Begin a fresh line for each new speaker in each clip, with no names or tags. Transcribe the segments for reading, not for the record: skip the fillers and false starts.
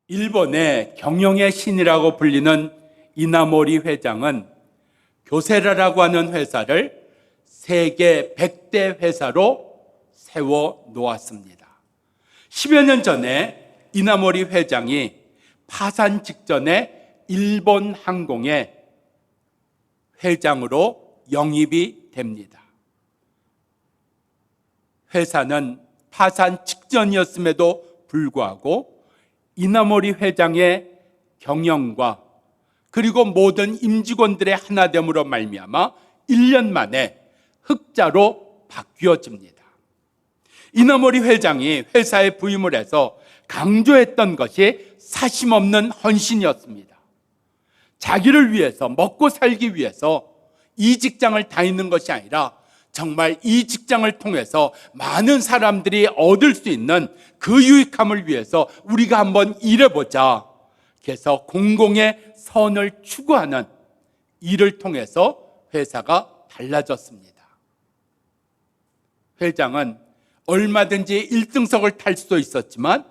일본의 경영의 신이라고 불리는 이나모리 회장은 교세라라고 하는 회사를 세계 100대 회사로 세워 놓았습니다. 10여 년 전에 이나모리 회장이 파산 직전에 일본 항공의 회장으로 영입이 됩니다. 회사는 파산 직전이었음에도 불구하고 이나모리 회장의 경영과 그리고 모든 임직원들의 하나됨으로 말미암아 1년 만에 흑자로 바뀌어집니다. 이나모리 회장이 회사에 부임을 해서 강조했던 것이 사심없는 헌신이었습니다. 자기를 위해서, 먹고 살기 위해서 이 직장을 다니는 것이 아니라 정말 이 직장을 통해서 많은 사람들이 얻을 수 있는 그 유익함을 위해서 우리가 한번 일해보자. 그래서 공공의 선을 추구하는 일을 통해서 회사가 달라졌습니다. 회장은 얼마든지 1등석을 탈 수도 있었지만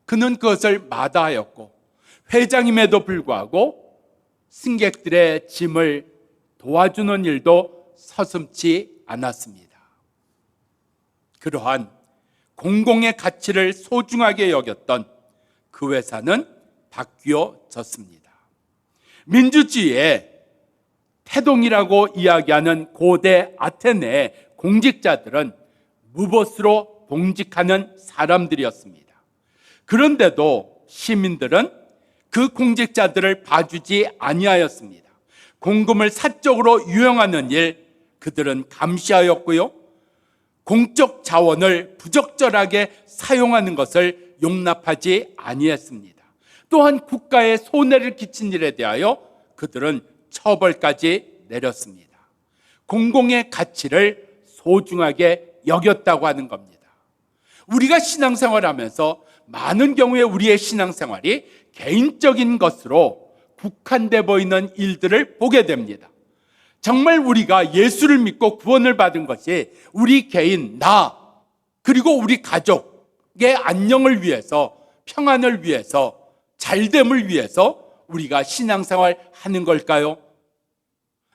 그는 그것을 마다하였고, 회장임에도 불구하고 승객들의 짐을 도와주는 일도 서슴지 않았습니다. 그러한 공공의 가치를 소중하게 여겼던 그 회사는 바뀌어졌습니다. 민주주의의 태동이라고 이야기하는 고대 아테네의 공직자들은 무보수로 봉직하는 사람들이었습니다. 그런데도 시민들은 그 공직자들을 봐주지 아니하였습니다. 공금을 사적으로 유용하는 일 그들은 감시하였고요, 공적 자원을 부적절하게 사용하는 것을 용납하지 아니했습니다. 또한 국가에 손해를 끼친 일에 대하여 그들은 처벌까지 내렸습니다. 공공의 가치를 소중하게 여겼다고 하는 겁니다. 우리가 신앙생활하면서 많은 경우에 우리의 신앙생활이 개인적인 것으로 국한돼 보이는 일들을 보게 됩니다. 정말 우리가 예수를 믿고 구원을 받은 것이 우리 개인, 나, 그리고 우리 가족의 안녕을 위해서, 평안을 위해서, 잘됨을 위해서 우리가 신앙생활 하는 걸까요?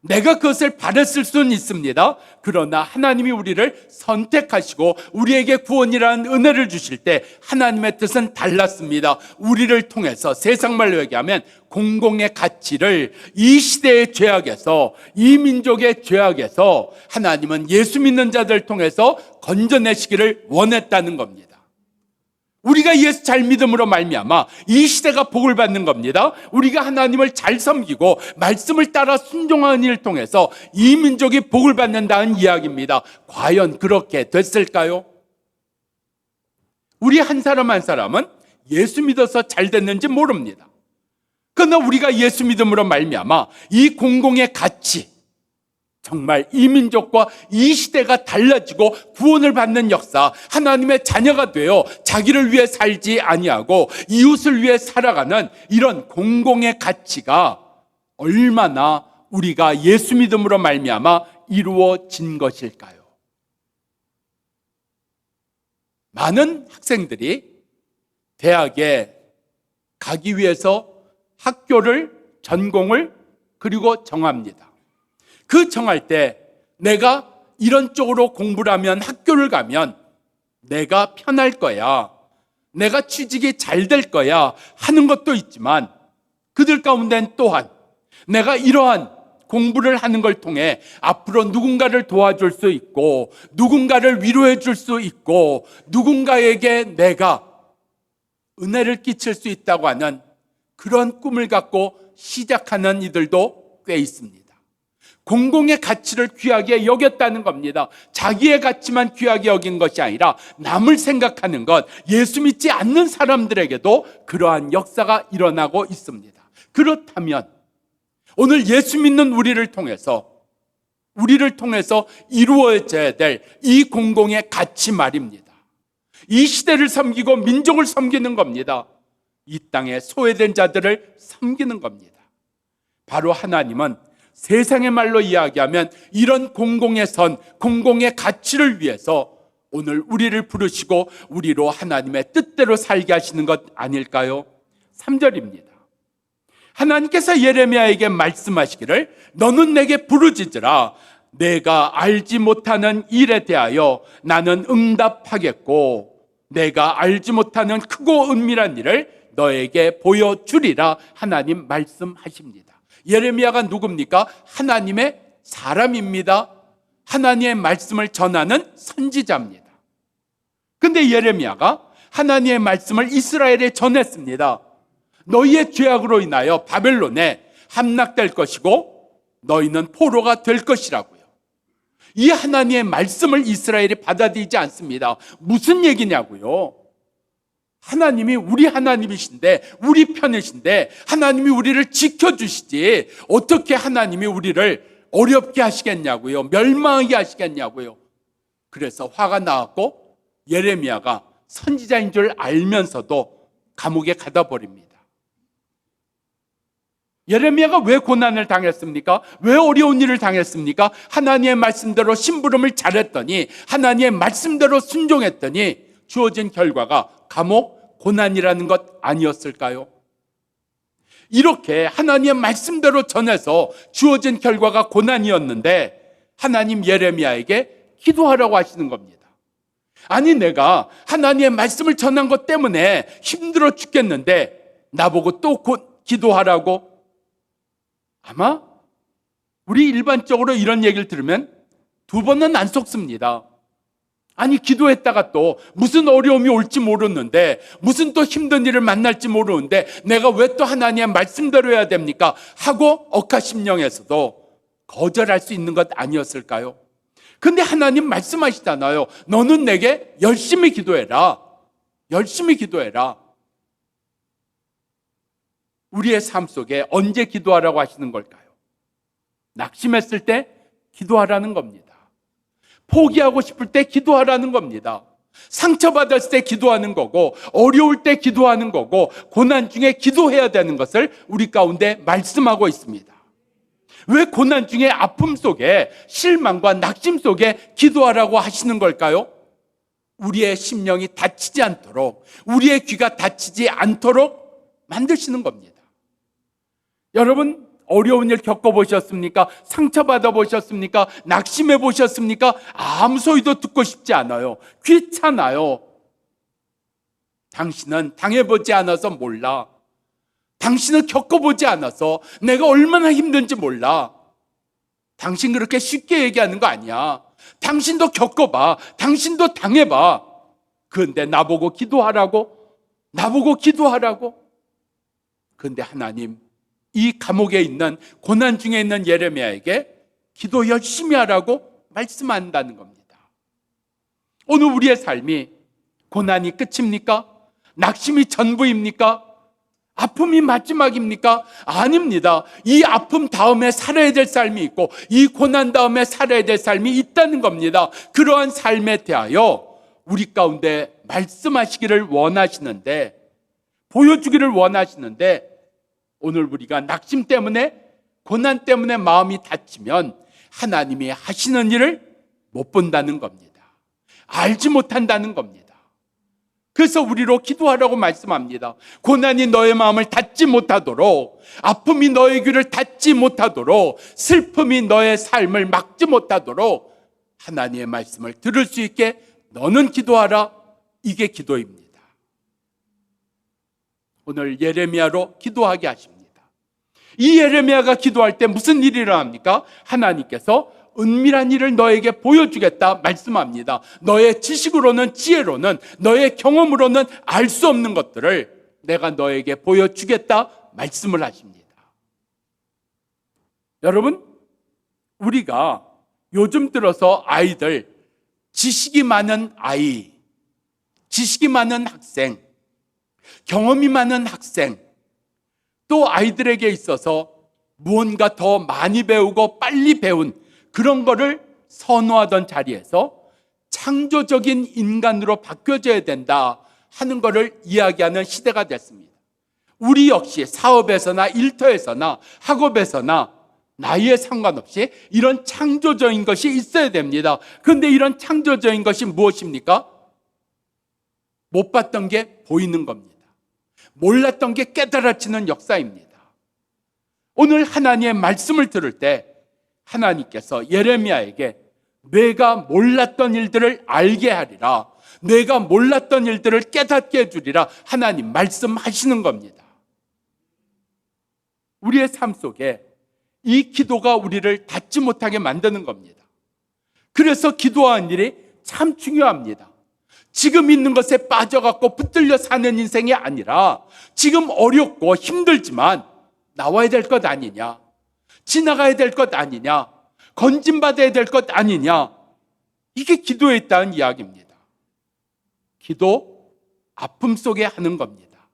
내가 그것을 바랬을 수는 있습니다. 그러나 하나님이 우리를 선택하시고 우리에게 구원이라는 은혜를 주실 때 하나님의 뜻은 달랐습니다. 우리를 통해서, 세상 말로 얘기하면 공공의 가치를 이 시대의 죄악에서, 이 민족의 죄악에서 하나님은 예수 믿는 자들을 통해서 건져내시기를 원했다는 겁니다. 우리가 예수 잘 믿음으로 말미암아 이 시대가 복을 받는 겁니다. 우리가 하나님을 잘 섬기고 말씀을 따라 순종하는 일을 통해서 이 민족이 복을 받는다는 이야기입니다. 과연 그렇게 됐을까요? 우리 한 사람 한 사람은 예수 믿어서 잘 됐는지 모릅니다. 그러나 우리가 예수 믿음으로 말미암아 이 공공의 가치, 정말 이 민족과 이 시대가 달라지고 구원을 받는 역사, 하나님의 자녀가 되어 자기를 위해 살지 아니하고 이웃을 위해 살아가는 이런 공공의 가치가 얼마나 우리가 예수 믿음으로 말미암아 이루어진 것일까요? 많은 학생들이 대학에 가기 위해서 학교를, 전공을 그리고 정합니다. 그 정할 때 내가 이런 쪽으로 공부를 하면, 학교를 가면 내가 편할 거야, 내가 취직이 잘 될 거야 하는 것도 있지만, 그들 가운데는 또한 내가 이러한 공부를 하는 걸 통해 앞으로 누군가를 도와줄 수 있고, 누군가를 위로해 줄 수 있고, 누군가에게 내가 은혜를 끼칠 수 있다고 하는 그런 꿈을 갖고 시작하는 이들도 꽤 있습니다. 공공의 가치를 귀하게 여겼다는 겁니다. 자기의 가치만 귀하게 여긴 것이 아니라 남을 생각하는 것, 예수 믿지 않는 사람들에게도 그러한 역사가 일어나고 있습니다. 그렇다면 오늘 예수 믿는 우리를 통해서 이루어져야 될 이 공공의 가치 말입니다. 이 시대를 섬기고 민족을 섬기는 겁니다. 이 땅에 소외된 자들을 섬기는 겁니다. 바로 하나님은 세상의 말로 이야기하면 이런 공공의 선, 공공의 가치를 위해서 오늘 우리를 부르시고 우리로 하나님의 뜻대로 살게 하시는 것 아닐까요? 3절입니다. 하나님께서 예레미야에게 말씀하시기를 너는 내게 부르짖으라. 내가 알지 못하는 일에 대하여 나는 응답하겠고 내가 알지 못하는 크고 은밀한 일을 너에게 보여주리라. 하나님 말씀하십니다. 예레미야가 누굽니까? 하나님의 사람입니다. 하나님의 말씀을 전하는 선지자입니다. 근데 예레미야가 하나님의 말씀을 이스라엘에 전했습니다. 너희의 죄악으로 인하여 바벨론에 함락될 것이고 너희는 포로가 될 것이라고요. 이 하나님의 말씀을 이스라엘이 받아들이지 않습니다. 무슨 얘기냐고요? 하나님이 우리 하나님이신데, 우리 편이신데 하나님이 우리를 지켜주시지 어떻게 하나님이 우리를 어렵게 하시겠냐고요? 멸망하게 하시겠냐고요? 그래서 화가 나왔고 예레미야가 선지자인 줄 알면서도 감옥에 가다 버립니다. 예레미야가 왜 고난을 당했습니까? 왜 어려운 일을 당했습니까? 하나님의 말씀대로 심부름을 잘했더니, 하나님의 말씀대로 순종했더니 주어진 결과가 감옥, 고난이라는 것 아니었을까요? 이렇게 하나님의 말씀대로 전해서 주어진 결과가 고난이었는데 하나님 예레미야에게 기도하라고 하시는 겁니다. 아니, 내가 하나님의 말씀을 전한 것 때문에 힘들어 죽겠는데 나보고 또 기도하라고? 아마 우리 일반적으로 이런 얘기를 들으면 두 번은 안 속습니다. 아니, 기도했다가 또 무슨 어려움이 올지 모르는데, 무슨 또 힘든 일을 만날지 모르는데 내가 왜 또 하나님의 말씀대로 해야 됩니까? 하고 억하심령에서도 거절할 수 있는 것 아니었을까요? 근데 하나님 말씀하시잖아요. 너는 내게 열심히 기도해라. 열심히 기도해라. 우리의 삶 속에 언제 기도하라고 하시는 걸까요? 낙심했을 때 기도하라는 겁니다. 포기하고 싶을 때 기도하라는 겁니다. 상처받았을 때 기도하는 거고, 어려울 때 기도하는 거고, 고난 중에 기도해야 되는 것을 우리 가운데 말씀하고 있습니다. 왜 고난 중에 아픔 속에, 실망과 낙심 속에 기도하라고 하시는 걸까요? 우리의 심령이 다치지 않도록, 우리의 귀가 다치지 않도록 만드시는 겁니다. 여러분, 어려운 일 겪어보셨습니까? 상처받아 보셨습니까? 낙심해 보셨습니까? 아무 소리도 듣고 싶지 않아요. 귀찮아요. 당신은 당해보지 않아서 몰라. 당신은 겪어보지 않아서 내가 얼마나 힘든지 몰라. 당신 그렇게 쉽게 얘기하는 거 아니야. 당신도 겪어봐. 당신도 당해봐. 그런데 나보고 기도하라고? 나보고 기도하라고? 그런데 하나님, 이 감옥에 있는, 고난 중에 있는 예레미야에게 기도 열심히 하라고 말씀한다는 겁니다. 오늘 우리의 삶이 고난이 끝입니까? 낙심이 전부입니까? 아픔이 마지막입니까? 아닙니다. 이 아픔 다음에 살아야 될 삶이 있고, 이 고난 다음에 살아야 될 삶이 있다는 겁니다. 그러한 삶에 대하여 우리 가운데 말씀하시기를 원하시는데, 보여주기를 원하시는데, 오늘 우리가 낙심 때문에, 고난 때문에 마음이 다치면 하나님이 하시는 일을 못 본다는 겁니다. 알지 못한다는 겁니다. 그래서 우리로 기도하라고 말씀합니다. 고난이 너의 마음을 닫지 못하도록, 아픔이 너의 귀를 닫지 못하도록, 슬픔이 너의 삶을 막지 못하도록 하나님의 말씀을 들을 수 있게 너는 기도하라. 이게 기도입니다. 오늘 예레미야로 기도하게 하십니다. 이 예레미야가 기도할 때 무슨 일이 일어납니까? 하나님께서 은밀한 일을 너에게 보여주겠다 말씀합니다. 너의 지식으로는, 지혜로는, 너의 경험으로는 알 수 없는 것들을 내가 너에게 보여주겠다 말씀을 하십니다. 여러분, 우리가 요즘 들어서 아이들, 지식이 많은 아이, 지식이 많은 학생, 경험이 많은 학생, 또 아이들에게 있어서 무언가 더 많이 배우고 빨리 배운 그런 거를 선호하던 자리에서 창조적인 인간으로 바뀌어져야 된다 하는 거를 이야기하는 시대가 됐습니다. 우리 역시 사업에서나 일터에서나 학업에서나 나이에 상관없이 이런 창조적인 것이 있어야 됩니다. 그런데 이런 창조적인 것이 무엇입니까? 못 봤던 게 보이는 겁니다. 몰랐던 게 깨달아지는 역사입니다. 오늘 하나님의 말씀을 들을 때 하나님께서 예레미야에게 내가 몰랐던 일들을 알게 하리라, 내가 몰랐던 일들을 깨닫게 해주리라 하나님 말씀하시는 겁니다. 우리의 삶 속에 이 기도가 우리를 닫지 못하게 만드는 겁니다. 그래서 기도하는 일이 참 중요합니다. 지금 있는 것에 빠져갖고 붙들려 사는 인생이 아니라 지금 어렵고 힘들지만 나와야 될 것 아니냐, 지나가야 될 것 아니냐, 건진받아야 될 것 아니냐, 이게 기도에 있다는 이야기입니다. 기도 아픔 속에 하는 겁니다.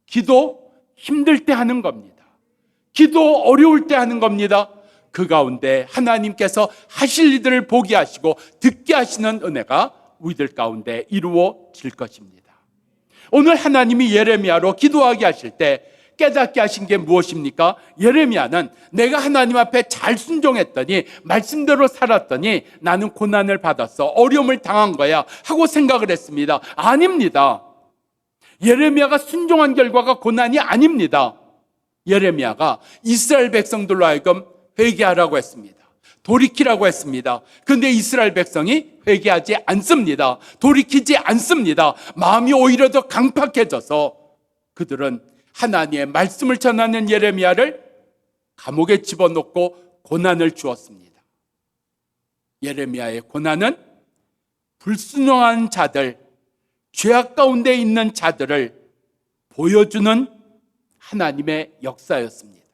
기도 힘들 때 하는 겁니다. 기도 어려울 때 하는 겁니다. 그 가운데 하나님께서 하실 일들을 보게 하시고 듣게 하시는 은혜가 우리들 가운데 이루어질 것입니다. 오늘 하나님이 예레미야로 기도하게 하실 때 깨닫게 하신 게 무엇입니까? 예레미야는 내가 하나님 앞에 잘 순종했더니 말씀대로 살았더니 나는 고난을 받았어, 어려움을 당한 거야 하고 생각을 했습니다. 아닙니다. 예레미야가 순종한 결과가 고난이 아닙니다. 예레미야가 이스라엘 백성들로 하여금 회개하라고 했습니다. 돌이키라고 했습니다. 그런데 이스라엘 백성이 회개하지 않습니다. 돌이키지 않습니다. 마음이 오히려 더 강팍해져서 그들은 하나님의 말씀을 전하는 예레미야를 감옥에 집어넣고 고난을 주었습니다. 예레미야의 고난은 불순종한 자들, 죄악 가운데 있는 자들을 보여주는 하나님의 역사였습니다.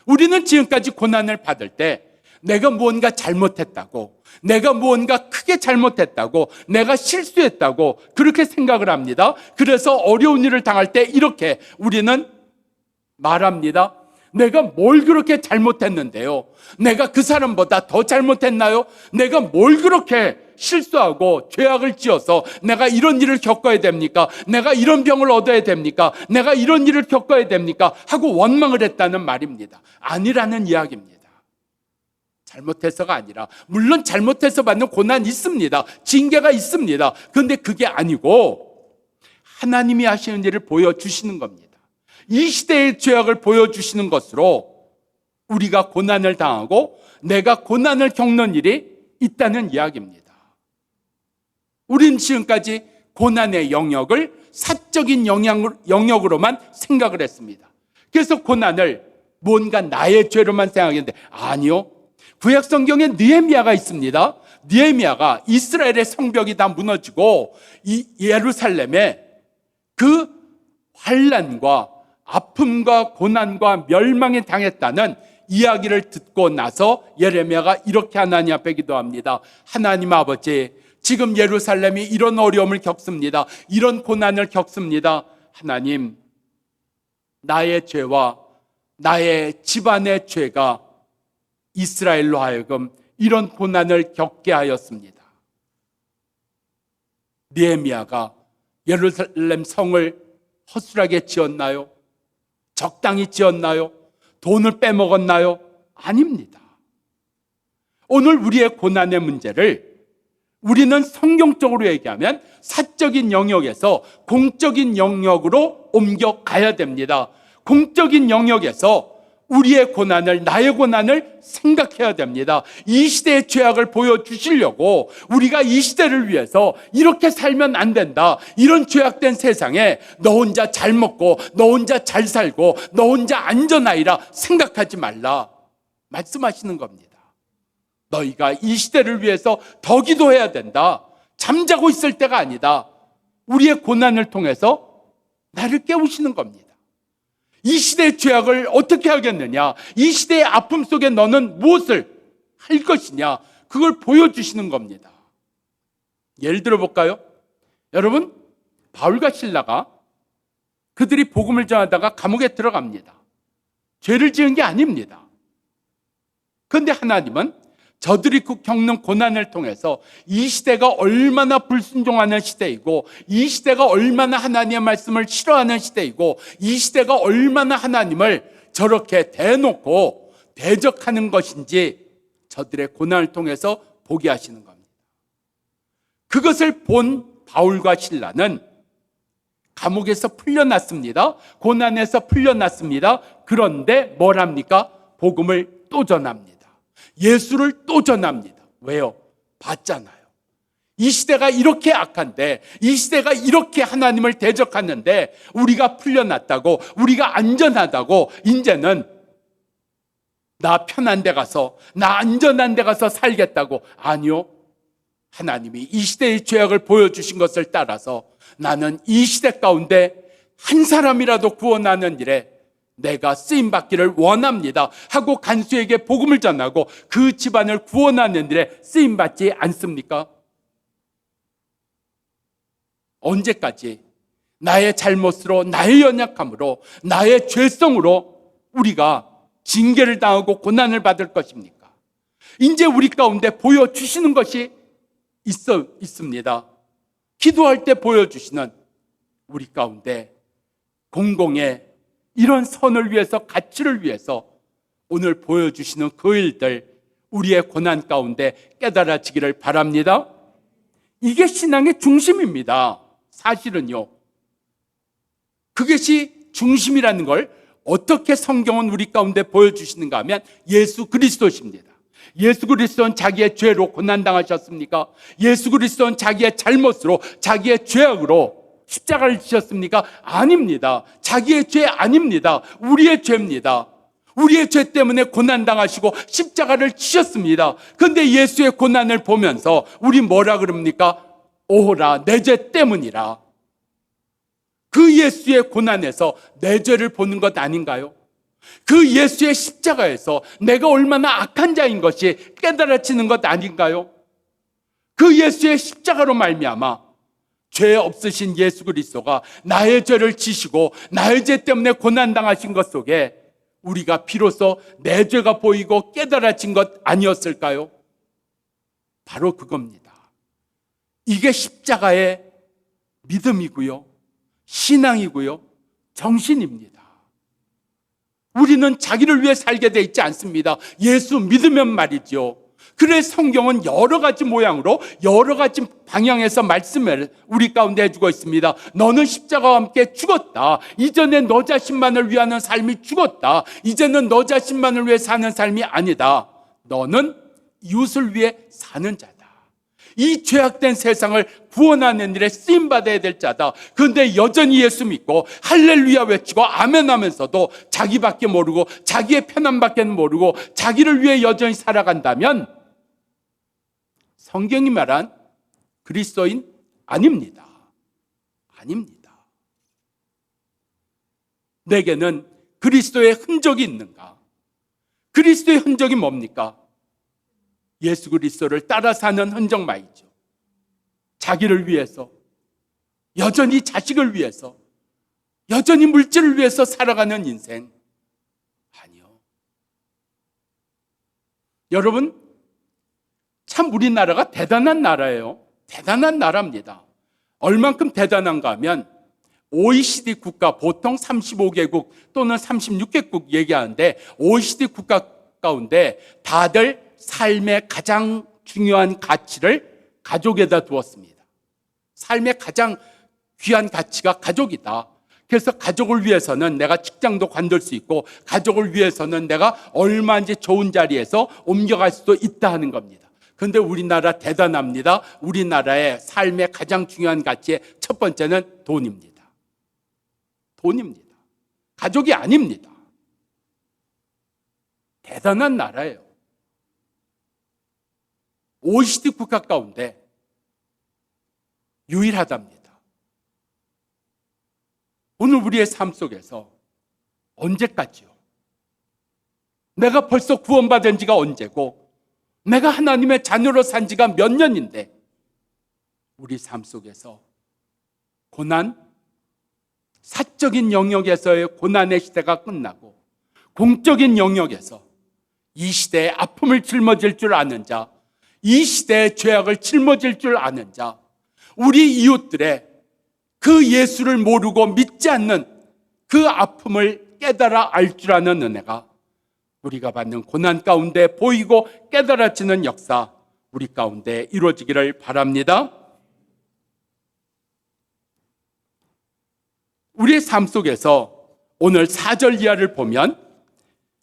우리는 지금까지 고난을 받을 때 내가 무언가 잘못했다고, 내가 무언가 크게 잘못했다고, 내가 실수했다고 그렇게 생각을 합니다. 그래서 어려운 일을 당할 때 이렇게 우리는 말합니다. 내가 뭘 그렇게 잘못했는데요? 내가 그 사람보다 더 잘못했나요? 내가 뭘 그렇게 실수하고 죄악을 지어서 내가 이런 일을 겪어야 됩니까? 내가 이런 병을 얻어야 됩니까? 내가 이런 일을 겪어야 됩니까? 하고 원망을 했다는 말입니다. 아니라는 이야기입니다. 잘못해서가 아니라, 물론 잘못해서 받는 고난이 있습니다. 징계가 있습니다. 그런데 그게 아니고 하나님이 하시는 일을 보여주시는 겁니다. 이 시대의 죄악을 보여주시는 것으로 우리가 고난을 당하고 내가 고난을 겪는 일이 있다는 이야기입니다. 우리는 지금까지 고난의 영역을 사적인 영역으로만 생각을 했습니다. 그래서 고난을 뭔가 나의 죄로만 생각했는데 아니요. 구약 성경에 느헤미야가 있습니다. 느헤미야가 이스라엘의 성벽이 다 무너지고 이 예루살렘에 그 환난과 아픔과 고난과 멸망에 당했다는 이야기를 듣고 나서 예레미야가 이렇게 하나님 앞에 기도합니다. 하나님 아버지, 지금 예루살렘이 이런 어려움을 겪습니다. 이런 고난을 겪습니다. 하나님, 나의 죄와 나의 집안의 죄가 이스라엘로 하여금 이런 고난을 겪게 하였습니다. 느헤미야가 예루살렘 성을 허술하게 지었나요? 적당히 지었나요? 돈을 빼먹었나요? 아닙니다. 오늘 우리의 고난의 문제를 우리는 성경적으로 얘기하면 사적인 영역에서 공적인 영역으로 옮겨가야 됩니다. 공적인 영역에서 우리의 고난을, 나의 고난을 생각해야 됩니다. 이 시대의 죄악을 보여주시려고 우리가 이 시대를 위해서 이렇게 살면 안 된다. 이런 죄악된 세상에 너 혼자 잘 먹고 너 혼자 잘 살고 너 혼자 안전하리라 생각하지 말라 말씀하시는 겁니다. 너희가 이 시대를 위해서 더 기도해야 된다. 잠자고 있을 때가 아니다. 우리의 고난을 통해서 나를 깨우시는 겁니다. 이 시대의 죄악을 어떻게 하겠느냐, 이 시대의 아픔 속에 너는 무엇을 할 것이냐, 그걸 보여주시는 겁니다. 예를 들어 볼까요? 여러분, 바울과 실라가 그들이 복음을 전하다가 감옥에 들어갑니다. 죄를 지은 게 아닙니다. 그런데 하나님은 저들이 겪는 고난을 통해서 이 시대가 얼마나 불순종하는 시대이고, 이 시대가 얼마나 하나님의 말씀을 싫어하는 시대이고, 이 시대가 얼마나 하나님을 저렇게 대놓고 대적하는 것인지 저들의 고난을 통해서 보게 하시는 겁니다. 그것을 본 바울과 실라는 감옥에서 풀려났습니다. 고난에서 풀려났습니다. 그런데 뭘 합니까? 복음을 또 전합니다. 예수를 또 전합니다. 왜요? 봤잖아요. 이 시대가 이렇게 악한데, 이 시대가 이렇게 하나님을 대적하는데 우리가 풀려났다고, 우리가 안전하다고 이제는 나 편한 데 가서, 나 안전한 데 가서 살겠다고. 아니요. 하나님이 이 시대의 죄악을 보여주신 것을 따라서 나는 이 시대 가운데 한 사람이라도 구원하는 일에 내가 쓰임받기를 원합니다 하고 간수에게 복음을 전하고 그 집안을 구원하는 일에 쓰임받지 않습니까? 언제까지 나의 잘못으로, 나의 연약함으로, 나의 죄성으로 우리가 징계를 당하고 고난을 받을 것입니까? 이제 우리 가운데 보여주시는 것이 있습니다. 기도할 때 보여주시는 우리 가운데 공공의 이런 선을 위해서, 가치를 위해서 오늘 보여주시는 그 일들, 우리의 고난 가운데 깨달아지기를 바랍니다. 이게 신앙의 중심입니다. 사실은요. 그것이 중심이라는 걸 어떻게 성경은 우리 가운데 보여주시는가 하면 예수 그리스도십니다. 예수 그리스도는 자기의 죄로 고난당하셨습니까? 예수 그리스도는 자기의 잘못으로, 자기의 죄악으로 십자가를 지셨습니까? 아닙니다. 자기의 죄 아닙니다. 우리의 죄입니다. 우리의 죄 때문에 고난당하시고 십자가를 지셨습니다. 그런데 예수의 고난을 보면서 우리 뭐라 그럽니까? 오호라, 내 죄 때문이라. 그 예수의 고난에서 내 죄를 보는 것 아닌가요? 그 예수의 십자가에서 내가 얼마나 악한 자인 것이 깨달아지는 것 아닌가요? 그 예수의 십자가로 말미암아 죄 없으신 예수 그리스도가 나의 죄를 지시고 나의 죄 때문에 고난당하신 것 속에 우리가 비로소 내 죄가 보이고 깨달아진 것 아니었을까요? 바로 그겁니다. 이게 십자가의 믿음이고요, 신앙이고요, 정신입니다. 우리는 자기를 위해 살게 돼 있지 않습니다. 예수 믿으면 말이죠. 그래 성경은 여러 가지 모양으로 여러 가지 방향에서 말씀을 우리 가운데 해주고 있습니다. 너는 십자가와 함께 죽었다. 이전에 너 자신만을 위하는 삶이 죽었다. 이제는 너 자신만을 위해 사는 삶이 아니다. 너는 이웃을 위해 사는 자다. 이 죄악된 세상을 구원하는 일에 쓰임받아야 될 자다. 그런데 여전히 예수 믿고 할렐루야 외치고 아멘 하면서도 자기밖에 모르고 자기의 편안밖에 모르고 자기를 위해 여전히 살아간다면 성경이 말한 그리스도인 아닙니다. 아닙니다. 내게는 그리스도의 흔적이 있는가? 그리스도의 흔적이 뭡니까? 예수 그리스도를 따라 사는 흔적만이죠. 자기를 위해서, 여전히 자식을 위해서, 여전히 물질을 위해서 살아가는 인생 아니요. 여러분, 참 우리나라가 대단한 나라예요. 대단한 나라입니다. 얼만큼 대단한가 하면 OECD 국가, 보통 35개국 또는 36개국 얘기하는데 OECD 국가 가운데 다들 삶의 가장 중요한 가치를 가족에다 두었습니다. 삶의 가장 귀한 가치가 가족이다. 그래서 가족을 위해서는 내가 직장도 관둘 수 있고 가족을 위해서는 내가 얼마든지 좋은 자리에서 옮겨갈 수도 있다 하는 겁니다. 그런데 우리나라 대단합니다. 우리나라의 삶의 가장 중요한 가치의 첫 번째는 돈입니다. 돈입니다. 가족이 아닙니다. 대단한 나라예요. OECD 국가 가운데 유일하답니다. 오늘 우리의 삶 속에서 언제까지요? 내가 벌써 구원받은 지가 언제고 내가 하나님의 자녀로 산 지가 몇 년인데 우리 삶 속에서 고난, 사적인 영역에서의 고난의 시대가 끝나고 공적인 영역에서 이 시대의 아픔을 짊어질 줄 아는 자, 이 시대의 죄악을 짊어질 줄 아는 자, 우리 이웃들의 그 예수를 모르고 믿지 않는 그 아픔을 깨달아 알 줄 아는 은혜가 우리가 받는 고난 가운데 보이고 깨달아지는 역사 우리 가운데 이루어지기를 바랍니다. 우리의 삶 속에서 오늘 4절 이하를 보면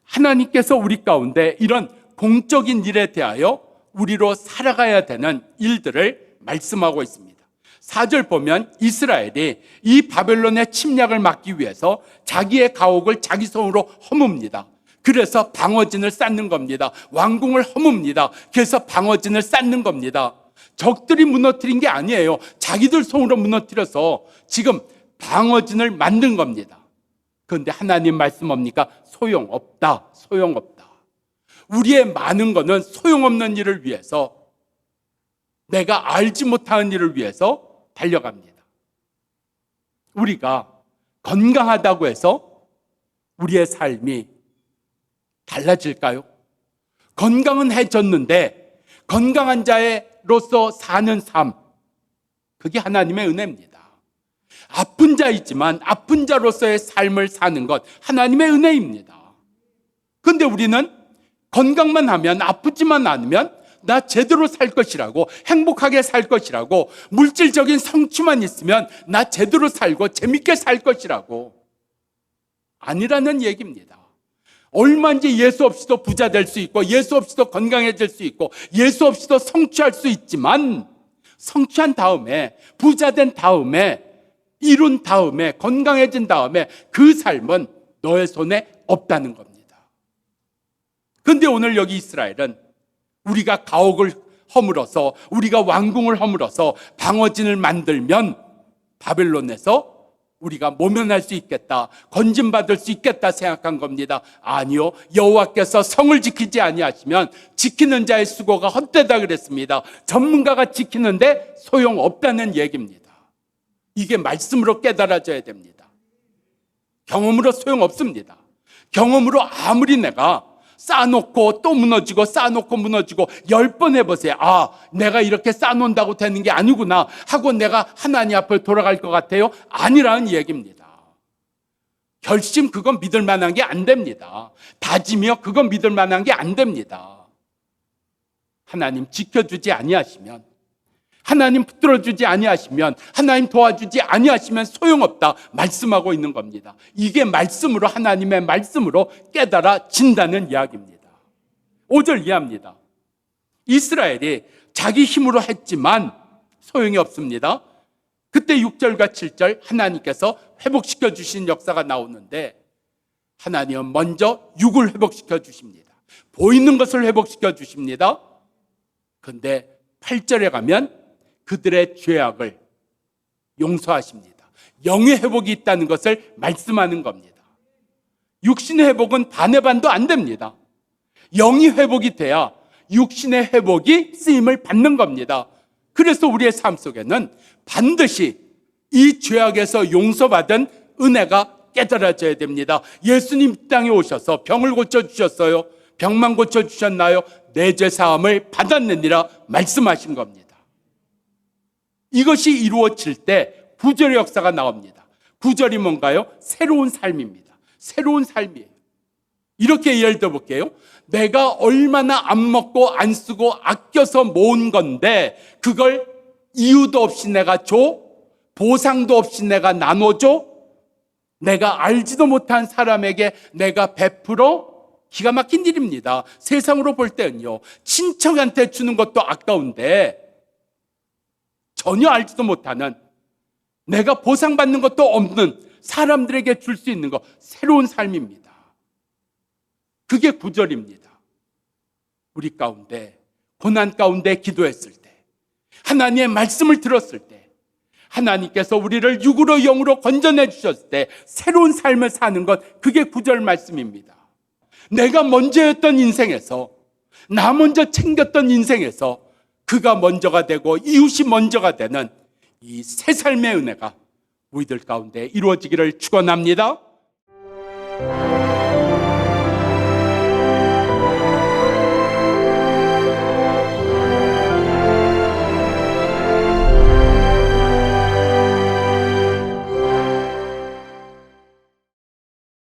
하나님께서 우리 가운데 이런 공적인 일에 대하여 우리로 살아가야 되는 일들을 말씀하고 있습니다. 4절 보면 이스라엘이 이 바벨론의 침략을 막기 위해서 자기의 가옥을 자기 손으로 허뭅니다. 그래서 방어진을 쌓는 겁니다. 왕궁을 허뭅니다. 그래서 방어진을 쌓는 겁니다. 적들이 무너뜨린 게 아니에요. 자기들 손으로 무너뜨려서 지금 방어진을 만든 겁니다. 그런데 하나님 말씀 뭡니까? 소용없다. 소용없다. 우리의 많은 거는 소용없는 일을 위해서, 내가 알지 못하는 일을 위해서 달려갑니다. 우리가 건강하다고 해서 우리의 삶이 달라질까요? 건강은 해줬는데 건강한 자로서 사는 삶, 그게 하나님의 은혜입니다. 아픈 자이지만 아픈 자로서의 삶을 사는 것, 하나님의 은혜입니다. 그런데 우리는 건강만 하면, 아프지만 않으면 나 제대로 살 것이라고, 행복하게 살 것이라고, 물질적인 성취만 있으면 나 제대로 살고 재밌게 살 것이라고, 아니라는 얘기입니다. 얼마든지 예수 없이도 부자 될 수 있고, 예수 없이도 건강해질 수 있고, 예수 없이도 성취할 수 있지만, 성취한 다음에, 부자 된 다음에, 이룬 다음에, 건강해진 다음에 그 삶은 너의 손에 없다는 겁니다. 그런데 오늘 여기 이스라엘은 우리가 가옥을 허물어서, 우리가 왕궁을 허물어서 방어진을 만들면 바벨론에서 우리가 모면할 수 있겠다, 건진받을 수 있겠다 생각한 겁니다. 아니요, 여호와께서 성을 지키지 아니하시면 지키는 자의 수고가 헛되다 그랬습니다. 전문가가 지키는데 소용없다는 얘기입니다. 이게 말씀으로 깨달아져야 됩니다. 경험으로 소용없습니다. 경험으로 아무리 내가 쌓아놓고 또 무너지고 쌓아놓고 무너지고 10번 해보세요. 아, 내가 이렇게 쌓아놓는다고 되는 게 아니구나 하고 내가 하나님 앞에 돌아갈 것 같아요? 아니라는 얘기입니다. 결심, 그건 믿을 만한 게 안 됩니다. 다짐이요, 그건 믿을 만한 게 안 됩니다. 하나님 지켜주지 아니하시면, 하나님 붙들어주지 아니하시면, 하나님 도와주지 아니하시면 소용없다 말씀하고 있는 겁니다. 이게 말씀으로, 하나님의 말씀으로 깨달아진다는 이야기입니다. 5절 이해합니다. 이스라엘이 자기 힘으로 했지만 소용이 없습니다. 그때 6절과 7절 하나님께서 회복시켜 주신 역사가 나오는데, 하나님은 먼저 육을 회복시켜 주십니다. 보이는 것을 회복시켜 주십니다. 그런데 8절에 가면 그들의 죄악을 용서하십니다. 영의 회복이 있다는 것을 말씀하는 겁니다. 육신의 회복은 반의 반도 안 됩니다. 영이 회복이 돼야 육신의 회복이 쓰임을 받는 겁니다. 그래서 우리의 삶 속에는 반드시 이 죄악에서 용서받은 은혜가 깨달아져야 됩니다. 예수님 이 땅에 오셔서 병을 고쳐주셨어요. 병만 고쳐주셨나요? 내 죄 사함을 받았느니라 말씀하신 겁니다. 이것이 이루어질 때 9절의 역사가 나옵니다. 9절이 뭔가요? 새로운 삶입니다. 새로운 삶이에요. 이렇게 예를 들어볼게요. 내가 얼마나 안 먹고 안 쓰고 아껴서 모은 건데 그걸 이유도 없이 내가 줘? 보상도 없이 내가 나눠줘? 내가 알지도 못한 사람에게 내가 베풀어? 기가 막힌 일입니다. 세상으로 볼 때는요, 친척한테 주는 것도 아까운데 전혀 알지도 못하는, 내가 보상받는 것도 없는 사람들에게 줄 수 있는 것, 새로운 삶입니다. 그게 9절입니다. 우리 가운데, 고난 가운데 기도했을 때, 하나님의 말씀을 들었을 때, 하나님께서 우리를 육으로 영으로 건져내 주셨을 때 새로운 삶을 사는 것, 그게 9절 말씀입니다. 내가 먼저였던 인생에서, 나 먼저 챙겼던 인생에서 그가 먼저가 되고 이웃이 먼저가 되는 이 새 삶의 은혜가 우리들 가운데 이루어지기를 축원합니다.